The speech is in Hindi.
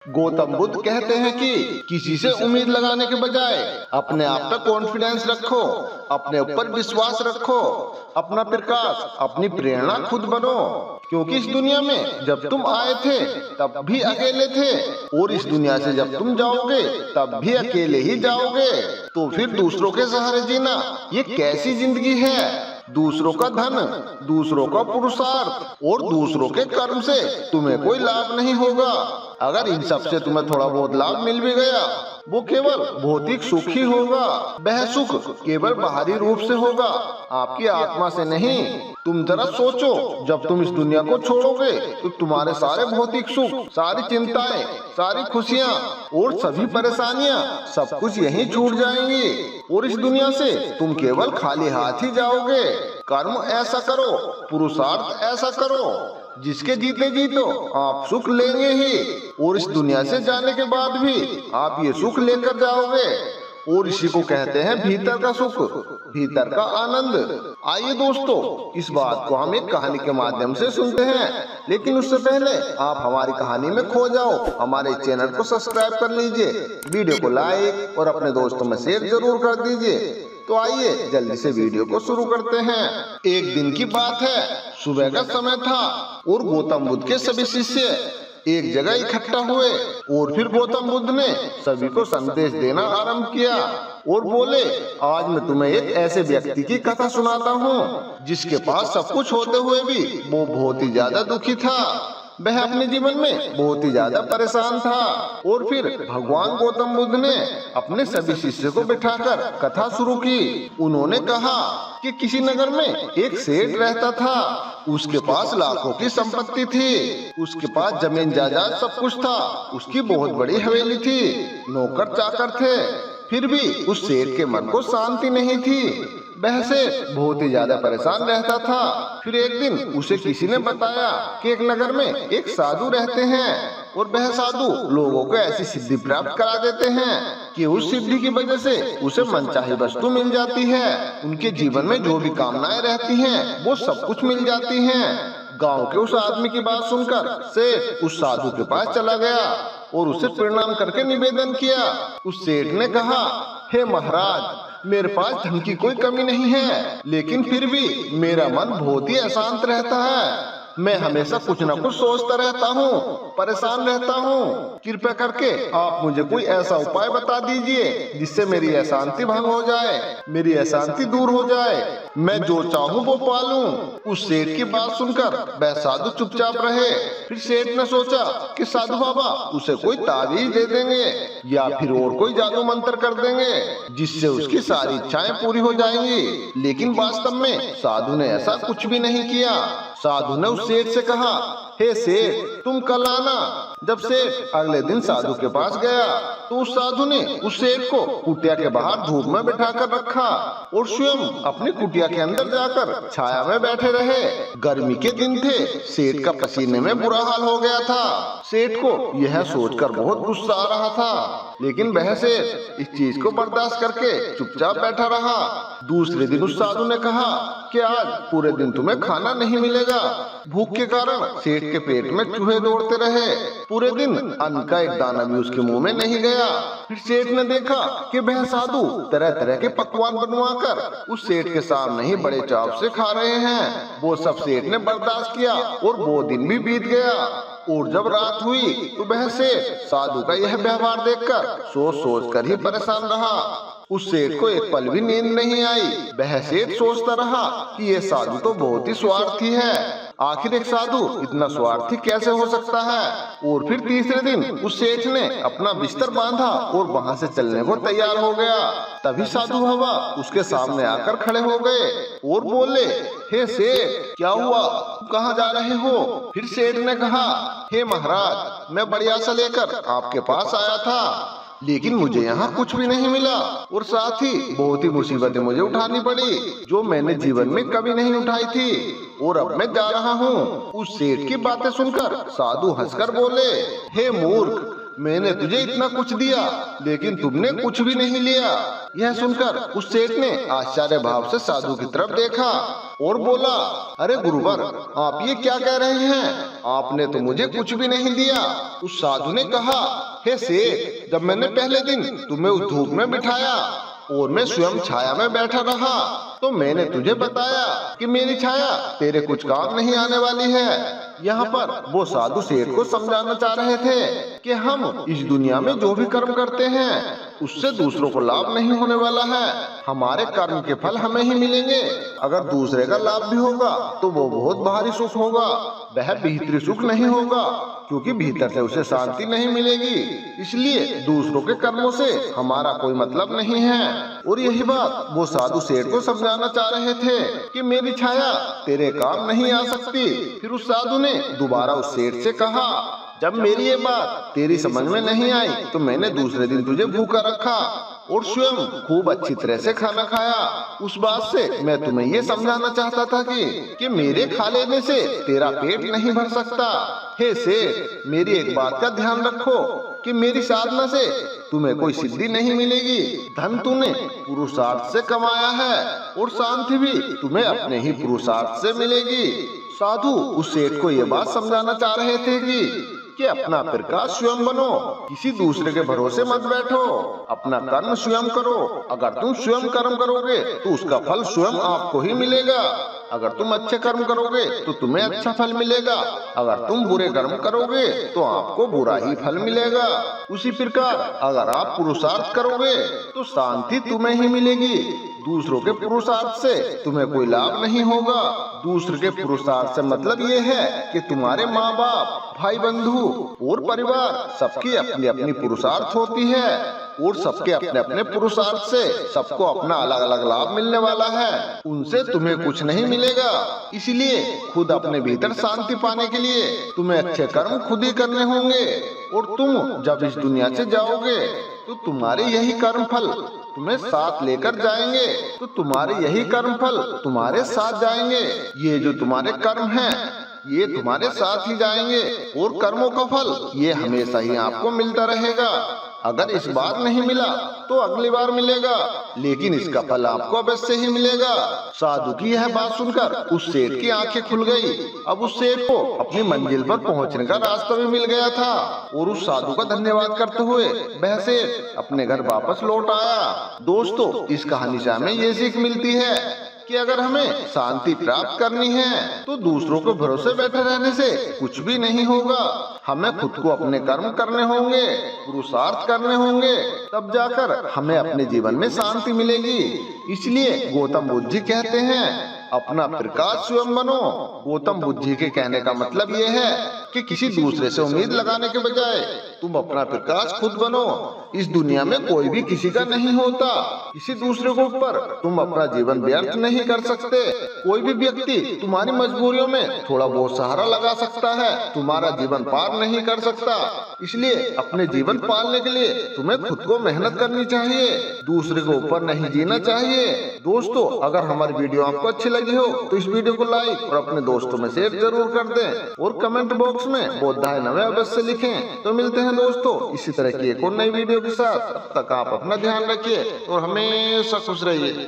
गौतम बुद्ध कहते हैं कि किसी से उम्मीद लगाने के बजाय अपने आप पे कॉन्फिडेंस रखो, अपने ऊपर विश्वास रखो, अपना प्रकाश, अपनी प्रेरणा खुद बनो। क्योंकि इस दुनिया में जब तुम आए थे तब भी अकेले थे, और इस दुनिया से जब तुम जाओगे तब भी अकेले ही जाओगे। तो फिर दूसरों के सहारे जीना ये कैसी जिंदगी है? दूसरों का धन, दूसरों का पुरुषार्थ और दूसरों के कर्म से तुम्हें कोई लाभ नहीं होगा। अगर इन सब से तुम्हें थोड़ा बहुत लाभ मिल भी गया, वो केवल भौतिक सुख ही होगा। वह सुख केवल बाहरी रूप से होगा, आपकी आत्मा से नहीं। तुम जरा सोचो, जब तुम इस दुनिया को छोड़ोगे तो तुम्हारे सारे भौतिक सुख, सारी चिंताएं, सारी खुशियां और सभी परेशानियां सब कुछ यहीं छूट जाएंगी, और इस दुनिया से तुम केवल खाली हाथ ही जाओगे। कर्म ऐसा करो, पुरुषार्थ ऐसा करो जिसके जीते जी तो आप सुख लेंगे ही, और इस दुनिया से जाने के बाद भी आप ये सुख लेकर जाओगे। और इसी को कहते हैं भीतर का सुख, भीतर का आनंद। आइए दोस्तों, इस बात को हम एक कहानी के माध्यम से सुनते हैं, लेकिन उससे पहले आप हमारी कहानी में खो जाओ, हमारे चैनल को सब्सक्राइब कर लीजिए, वीडियो को लाइक और अपने दोस्तों में शेयर जरूर कर दीजिए। तो आइए जल्दी से वीडियो को शुरू करते हैं। एक दिन की बात है, सुबह का समय था और गौतम बुद्ध के सभी शिष्य एक जगह इकट्ठा हुए, और फिर गौतम बुद्ध ने सभी को संदेश देना आरंभ किया और बोले, आज मैं तुम्हें एक ऐसे व्यक्ति की कथा सुनाता हूँ जिसके पास सब कुछ होते हुए भी वो बहुत ही ज्यादा दुखी था। वह अपने जीवन में बहुत ही ज्यादा परेशान था। और फिर भगवान गौतम बुद्ध ने अपने सभी शिष्य को बिठाकर कथा शुरू की। उन्होंने कहा कि किसी नगर में एक सेठ रहता था। उसके पास लाखों की संपत्ति थी, उसके पास जमीन जायदाद सब कुछ था, उसकी बहुत बड़ी हवेली थी, नौकर चाकर थे। फिर भी उस सेठ के मन को शांति नहीं थी, वह से बहुत ही ज्यादा परेशान रहता था। फिर एक दिन उसे किसी ने बताया कि एक नगर में एक साधु रहते हैं, और वह साधु लोगों को ऐसी सिद्धि प्राप्त करा देते हैं कि उस सिद्धि की वजह से उसे मनचाही वस्तु मिल जाती है। उनके जीवन में जो भी कामनाएं रहती हैं वो सब कुछ मिल जाती हैं। गांव के उस आदमी की बात सुनकर सेठ उस साधु के पास चला गया और उसे प्रणाम करके निवेदन किया। उस सेठ ने कहा, हे महाराज, मेरे पास धन की कोई कमी नहीं है, लेकिन फिर भी मेरा मन बहुत ही अशांत रहता है। मैं हमेशा कुछ न कुछ सोचता रहता हूँ, परेशान रहता हूँ। कृपया करके आप मुझे कोई ऐसा उपाय बता दीजिए जिससे मेरी अशांति भंग हो जाए, मेरी अशांति दूर हो जाए, मैं जो चाहूँ वो पालूं। उस सेठ की बात सुनकर वह साधु चुपचाप रहे। फिर सेठ ने सोचा कि साधु बाबा उसे कोई ताबीज दे देंगे या फिर और कोई जादू मंत्र कर देंगे जिससे उसकी सारी इच्छाएं पूरी हो जाएंगी। लेकिन वास्तव में साधु ने ऐसा कुछ भी नहीं किया। साधु ने उस सेठ से कहा, हे सेठ, तुम कल आना। जब सेठ अगले दिन साधु के पास गया तो उस साधु ने उस सेठ को कुटिया के बाहर धूप में बिठाकर रखा और स्वयं अपनी कुटिया के अंदर जाकर छाया में बैठे रहे। गर्मी के दिन थे, सेठ का पसीने में बुरा हाल हो गया था। सेठ को यह सोचकर बहुत गुस्सा आ रहा था, लेकिन वह सेठ इस चीज को बर्दाश्त करके चुपचाप बैठा रहा। दूसरे दिन उस साधु ने कहा कि आज पूरे दिन तुम्हें खाना नहीं मिलेगा। भूख के कारण सेठ के पेट में चूहे दौड़ते रहे, पूरे दिन अन्न का एक दाना भी उसके मुंह में नहीं गया। फिर सेठ ने देखा कि वह साधु तरह तरह के पकवान बनवाकर उस सेठ के सामने ही बड़े चाव से खा रहे हैं। वो सब सेठ ने बर्दाश्त किया और वो दिन भी बीत गया। और जब रात हुई तो वह सेठ साधु का यह व्यवहार देखकर सोच सोच कर ही परेशान रहा। उस सेठ को एक पल भी नींद नहीं आई। वह सेठ सोचता रहा कि यह साधु तो बहुत ही स्वार्थी है, आखिर एक साधु इतना स्वार्थी कैसे हो सकता है। और फिर तीसरे दिन उस सेठ ने अपना बिस्तर बांधा और वहां से चलने को तैयार हो गया। तभी साधु बाबा उसके सामने आकर खड़े हो गए और बोले, हे सेठ, क्या हुआ, कहाँ जा रहे हो? फिर सेठ ने कहा, हे महाराज, मैं बड़ी आशा लेकर आपके पास आया था, लेकिन मुझे यहाँ कुछ भी नहीं मिला, और साथ ही बहुत ही मुसीबतें मुझे उठानी पड़ी जो मैंने जीवन में कभी नहीं उठाई थी, और अब मैं जा रहा हूँ। उस सेठ की बातें सुनकर साधु हंसकर बोले, हे मूर्ख, मैंने तुझे इतना कुछ दिया लेकिन तुमने कुछ भी नहीं लिया। यह सुनकर उस सेठ ने आश्चर्य भाव से साधु की तरफ देखा और बोला, अरे गुरुवर, आप ये क्या कह रहे हैं? आपने तो मुझे कुछ भी नहीं दिया। उस साधु ने कहा, हे सेठ, जब मैंने पहले दिन तुम्हें उस धूप में बिठाया और मैं स्वयं छाया में बैठा रहा तो मैंने तुझे बताया कि मेरी छाया तेरे कुछ काम नहीं आने वाली है। यहाँ पर वो साधु सेठ को समझाना चाह रहे थे कि हम इस दुनिया में जो भी कर्म करते हैं उससे दूसरों को लाभ नहीं होने वाला है। हमारे कर्म के फल हमें ही मिलेंगे। अगर दूसरे का लाभ भी होगा तो वो बहुत बाहरी सुख होगा, वह भीतरी सुख नहीं होगा, क्योंकि भीतर से उसे शांति नहीं मिलेगी। इसलिए दूसरों के कर्मों से हमारा कोई मतलब नहीं है। और यही बात वो साधु सेठ को समझाना चाह रहे थे कि मेरी छाया तेरे काम नहीं आ सकती। फिर उस साधु ने दोबारा उस सेठ से कहा, जब मेरी ये बात तेरी समझ में नहीं आई तो मैंने दूसरे दिन तुझे भूखा रखा और स्वयं खूब अच्छी तरह से खाना खाया। उस बात से मैं तुम्हें ये समझाना चाहता था कि मेरे खा लेने से तेरा पेट नहीं भर सकता। हे सेठ, मेरी एक बात का ध्यान रखो कि मेरी साधना से तुम्हें कोई सिद्धि नहीं मिलेगी। धन तूने पुरुषार्थ से कमाया है और शांति भी तुम्हें अपने ही पुरुषार्थ से मिलेगी। साधु उस सेठ को ये बात समझाना चाह रहे थे कि अपना प्रकाश स्वयं बनो, किसी दूसरे के भरोसे मत बैठो, अपना कर्म स्वयं करो। अगर तुम स्वयं कर्म करोगे तो उसका फल स्वयं आपको ही मिलेगा। अगर तुम अच्छे कर्म करोगे तो तुम्हें अच्छा फल मिलेगा, अगर तुम बुरे कर्म करोगे तो आपको बुरा ही फल मिलेगा। उसी प्रकार अगर आप पुरुषार्थ करोगे तो शांति तुम्हें ही मिलेगी। दूसरों के पुरुषार्थ से तुम्हें कोई लाभ नहीं होगा। दूसरे के पुरुषार्थ से मतलब ये है कि तुम्हारे माँ बाप, भाई बंधु और परिवार सबकी अपनी अपनी पुरुषार्थ होती है और सबके अपने अपने पुरुषार्थ से सबको अपना अलग अलग लाभ मिलने वाला है। उनसे तुम्हें कुछ नहीं मिलेगा। इसलिए खुद अपने भीतर शांति पाने के लिए तुम्हें अच्छे कर्म खुद ही करने होंगे। और तुम जब इस दुनिया से जाओगे तो तुम्हारे यही कर्म फल तुम्हें साथ लेकर जाएंगे, तो तुम्हारे यही कर्म फल तुम्हारे साथ जाएंगे। ये जो तुम्हारे कर्म हैं ये तुम्हारे साथ ही जाएंगे और कर्मों का फल ये हमेशा ही आपको मिलता रहेगा। अगर इस बार नहीं मिला तो अगली बार मिलेगा, लेकिन इसका फल आपको अवश्य ही मिलेगा। साधु की यह बात सुनकर उस सेठ की आंखें खुल गई। अब उस सेठ को अपनी मंजिल पर पहुंचने का रास्ता भी मिल गया था और उस साधु का धन्यवाद करते हुए वह सेठ अपने घर वापस लौट आया। दोस्तों, इस कहानी से हमें ये सीख मिलती है कि अगर हमें शांति प्राप्त करनी है तो दूसरों के भरोसे बैठे रहने से कुछ भी नहीं होगा। हमें खुद को अपने कर्म करने होंगे, पुरुषार्थ करने होंगे, तब जाकर हमें अपने जीवन में शांति मिलेगी। इसलिए गौतम बुद्ध जी कहते हैं, अपना प्रकाश स्वयं बनो। गौतम बुद्ध जी के कहने का मतलब ये है कि किसी दूसरे से उम्मीद लगाने के बजाय तुम अपना प्रकाश खुद बनो। इस दुनिया में कोई भी किसी का नहीं होता। किसी दूसरे के ऊपर तुम अपना जीवन व्यर्थ नहीं कर सकते। कोई भी व्यक्ति तुम्हारी मजबूरियों में थोड़ा बहुत सहारा लगा सकता है, तुम्हारा जीवन पार नहीं कर सकता। इसलिए अपने जीवन पालने के लिए तुम्हें खुद को मेहनत करनी चाहिए, दूसरे के ऊपर नहीं जीना चाहिए। दोस्तों, अगर हमारी वीडियो आपको अच्छी लगी हो तो इस वीडियो को लाइक और अपने दोस्तों में शेयर जरूर कर दें और कमेंट बॉक्स में बोधाय नवे अवश्य लिखें। तो मिलते हैं दोस्तों इसी तरह की एक और नई वीडियो के साथ। तब तक आप अपना ध्यान रखिए और हमेशा खुश रहिए।